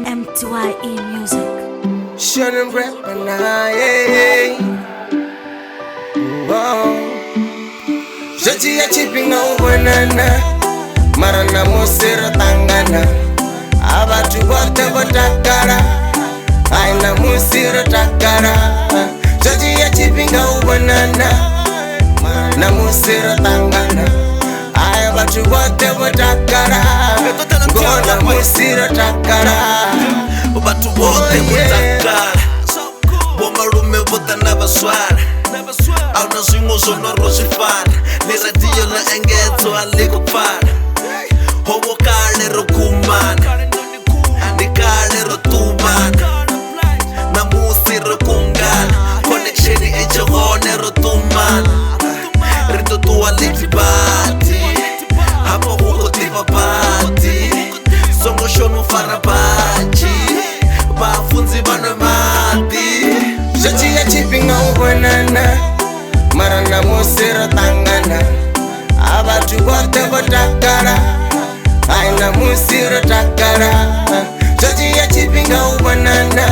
MTYE Music. Shouldn't rap and I Jati ya chipinga ubanana Marana musira tangana Abatu bote botakara Aina musira takara Jati ya chipinga ubanana Na musira tangana Abatu bote botakara Gona musira takara Batu bote mutakara Bomba rume bota nabaswara Auna swingo sono rosifara Ni radio na engezo aliko para Hobo kale rokumana Ni kale rotumana Na musi rokungana Connection eche hone rotumana Rito tuwa litibati Hapo huko tibabati Songo shonu farabaji Bafunzi bano mati Jati ya chipinga ubanana Marana musira tangana Abatu bote botakara Aina musira takara Jati ya chipinga ubanana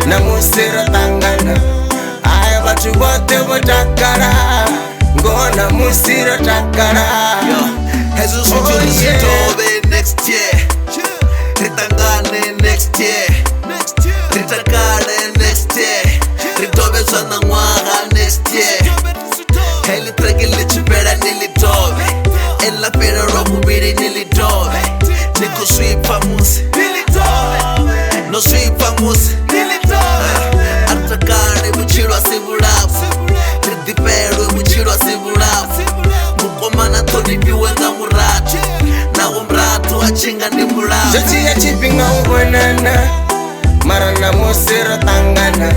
Na musira tangana Abatu bote botakara Gona musira takara Jesus Tobe next year Ritangane next year Ritakane next year Ritobe sana mwaga next year Heli tragi lichipera nilitobe Ela pera robu biri nilitobe Niko sweepa musi nilitobe No sweepa musi nilitobe Atakane muchirwa siburabu Ritiperu muchirwa siburabu Mukomana toni biwenga muratu Nawo mratu achinga ni murabu Jati ya chipinga ubanana Marana musira tangana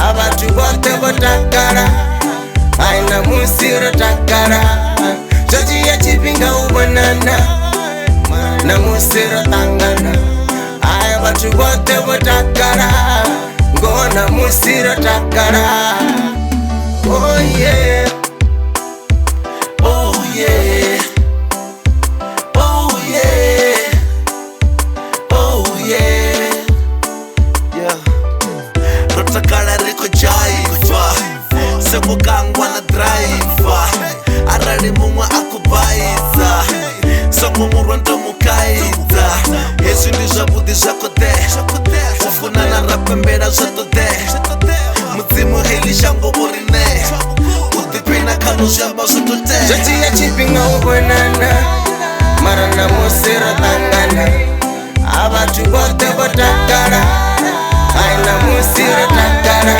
Abatu bote botakara Aina musira takara Jati ya chipinga ubanana Na musira tangana Abatu bote botakara Gona musira takara Oh yeah Oh yeah Oh yeah Oh yeah Yeah Rotakala riko jaiva Seko kangwa na driver Arari mumwa akubaiza Songo murwanda mukaida Yesu nishabudi shakote Ufuna na rapembera shatote Muzimu hili shango borine Utipina kanu shamba shatote Jati ya chipinga ubanana Marana musira tangana Abatu bote botakara Aina musira takara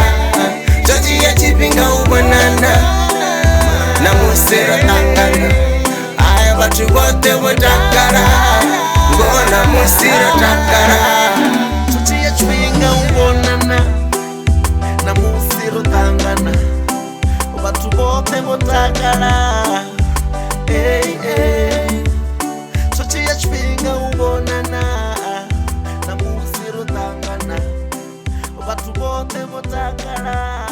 Jati ya chipinga ubanana Na musira tangana Abatu bote botakara Gona musira takara Jati ya chwinga ubonana Na musiro tangana Batu bote botakala Hey hey Jati ya chwinga ubonana Na musiro tangana Batu bote botakala